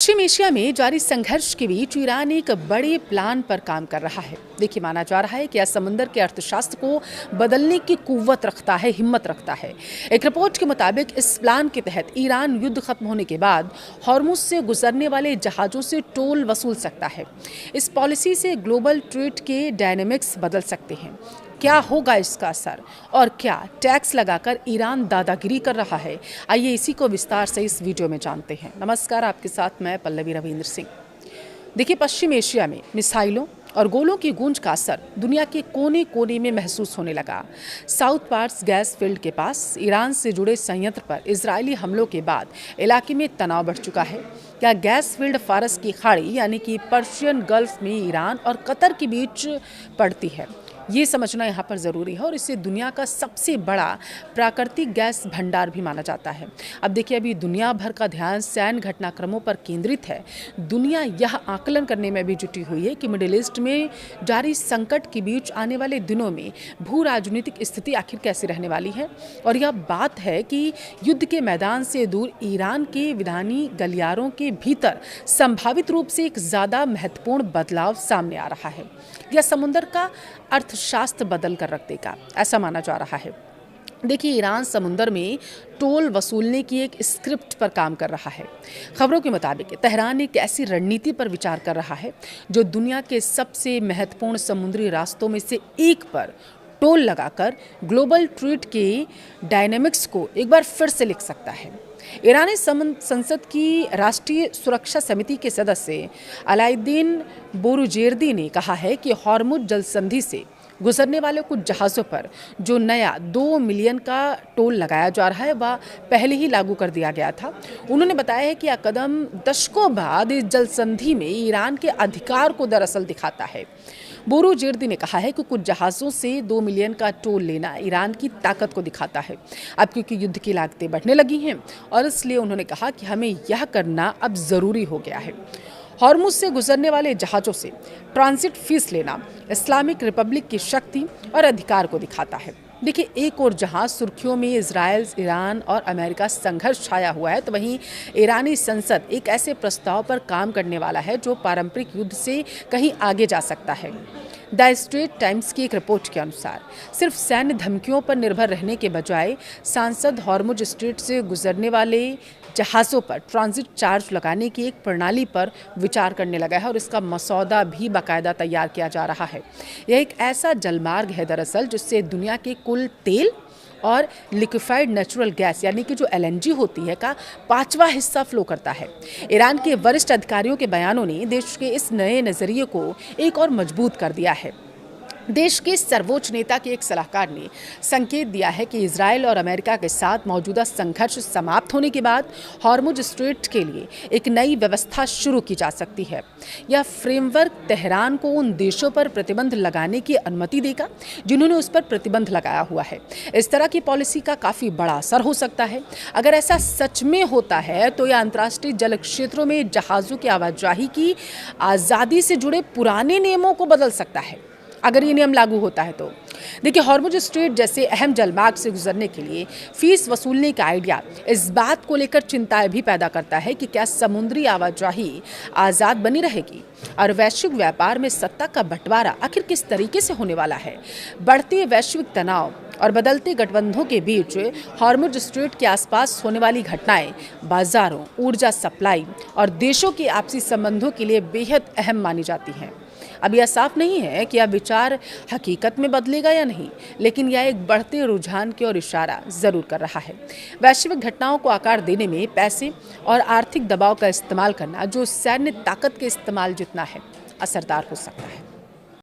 पश्चिम Asia में जारी संघर्ष के बीच ईरान एक बड़े प्लान पर काम कर रहा है। देखिए, माना जा रहा है कि यह समुद्र के अर्थशास्त्र को बदलने की कुव्वत रखता है, हिम्मत रखता है। एक रिपोर्ट के मुताबिक इस प्लान के तहत ईरान युद्ध खत्म होने के बाद हॉर्मुज से गुजरने वाले जहाजों से टोल वसूल सकता है। इस पॉलिसी से ग्लोबल ट्रेड के डायनेमिक्स बदल सकते हैं। क्या होगा इसका असर और क्या टैक्स लगाकर ईरान दादागिरी कर रहा है? आइए इसी को विस्तार से इस वीडियो में जानते हैं। नमस्कार, आपके साथ मैं पल्लवी रविंद्र सिंह। देखिए, पश्चिम एशिया में मिसाइलों और गोलों की गूंज का असर दुनिया के कोने कोने में महसूस होने लगा। साउथ पार्स गैस फील्ड के पास ईरान से जुड़े संयंत्र पर इजरायली हमलों के बाद इलाके में तनाव बढ़ चुका है। क्या गैस फील्ड फारस की खाड़ी यानी कि पर्शियन गल्फ में ईरान और कतर के बीच पड़ती है? ये समझना यहाँ पर ज़रूरी है और इसे दुनिया का सबसे बड़ा प्राकृतिक गैस भंडार भी माना जाता है। अब देखिए, अभी दुनिया भर का ध्यान सैन्य घटनाक्रमों पर केंद्रित है। दुनिया यह आकलन करने में भी जुटी हुई है कि मिडिल ईस्ट में जारी संकट के बीच आने वाले दिनों में भू राजनीतिक स्थिति आखिर कैसी रहने वाली है। और यह बात है कि युद्ध के मैदान से दूर ईरान के विधानी गलियारों के भीतर संभावित रूप से एक ज़्यादा महत्वपूर्ण बदलाव सामने आ रहा है। यह समुद्र का अर्थशास्त्र बदल कर रख देगा, ऐसा माना जा रहा है। देखिए, ईरान समुद्र में टोल वसूलने की एक स्क्रिप्ट पर काम कर रहा है। खबरों के मुताबिक तेहरान एक ऐसी रणनीति पर विचार कर रहा है जो दुनिया के सबसे महत्वपूर्ण समुद्री रास्तों में से एक पर टोल लगाकर ग्लोबल ट्रेड के डायनेमिक्स को एक बार फिर से लिख सकता है। ईरानी संसद की राष्ट्रीय सुरक्षा समिति के सदस्य अलाउद्दीन बोरुजेर्दी ने कहा है कि हॉर्मुज जल संधि से गुजरने वाले कुछ जहाज़ों पर जो नया 2 मिलियन का टोल लगाया जा रहा है वह पहले ही लागू कर दिया गया था। उन्होंने बताया है कि यह कदम दशकों बाद इस जल संधि में ईरान के अधिकार को दरअसल दिखाता है। बोरुजेर्दी ने कहा है कि कुछ जहाज़ों से 2 मिलियन का टोल लेना ईरान की ताकत को दिखाता है। अब क्योंकि युद्ध की लागतें बढ़ने लगी हैं और इसलिए उन्होंने कहा कि हमें यह करना अब ज़रूरी हो गया है। हॉर्मुज से गुजरने वाले जहाज़ों से ट्रांजिट फीस लेना इस्लामिक रिपब्लिक की शक्ति और अधिकार को दिखाता है। देखिए, एक और जहां सुर्खियों में इजराइल, ईरान और अमेरिका संघर्ष छाया हुआ है, तो वहीं ईरानी संसद एक ऐसे प्रस्ताव पर काम करने वाला है जो पारंपरिक युद्ध से कहीं आगे जा सकता है। द स्ट्रेट टाइम्स की एक रिपोर्ट के अनुसार सिर्फ सैन्य धमकियों पर निर्भर रहने के बजाय सांसद हॉर्मुज स्ट्रेट से गुजरने वाले जहाज़ों पर ट्रांजिट चार्ज लगाने की एक प्रणाली पर विचार करने लगा है और इसका मसौदा भी बाकायदा तैयार किया जा रहा है। यह एक ऐसा जलमार्ग है दरअसल जिससे दुनिया के कुल तेल और लिक्विफाइड नेचुरल गैस यानी कि जो LNG होती है का 5वां हिस्सा फ्लो करता है। ईरान के वरिष्ठ अधिकारियों के बयानों ने देश के इस नए नज़रिए को एक और मजबूत कर दिया है। देश के सर्वोच्च नेता के एक सलाहकार ने संकेत दिया है कि इजराइल और अमेरिका के साथ मौजूदा संघर्ष समाप्त होने के बाद हॉर्मुज स्ट्रेट के लिए एक नई व्यवस्था शुरू की जा सकती है। यह फ्रेमवर्क तेहरान को उन देशों पर प्रतिबंध लगाने की अनुमति देगा जिन्होंने उस पर प्रतिबंध लगाया हुआ है। इस तरह की पॉलिसी का काफ़ी बड़ा असर हो सकता है। अगर ऐसा सच में होता है तो यह अंतर्राष्ट्रीय जल क्षेत्रों में जहाज़ों की आवाजाही की आज़ादी से जुड़े पुराने नियमों को बदल सकता है। अगर ये नियम लागू होता है तो देखिए, हॉर्मुज स्ट्रेट जैसे अहम जलमार्ग से गुजरने के लिए फीस वसूलने का आइडिया इस बात को लेकर चिंताएं भी पैदा करता है कि क्या समुद्री आवाजाही आज़ाद बनी रहेगी और वैश्विक व्यापार में सत्ता का बंटवारा आखिर किस तरीके से होने वाला है। बढ़ते वैश्विक तनाव और बदलते गठबंधनों के बीच हॉर्मुज स्ट्रेट के आसपास होने वाली घटनाएं बाजारों, ऊर्जा सप्लाई और देशों के आपसी संबंधों के लिए बेहद अहम मानी जाती हैं। अब यह साफ नहीं है कि यह विचार हकीकत में बदलेगा या नहीं, लेकिन यह एक बढ़ते रुझान की ओर इशारा जरूर कर रहा है। वैश्विक घटनाओं को आकार देने में पैसे और आर्थिक दबाव का इस्तेमाल करना जो सैन्य ताकत के इस्तेमाल जितना है असरदार हो सकता है।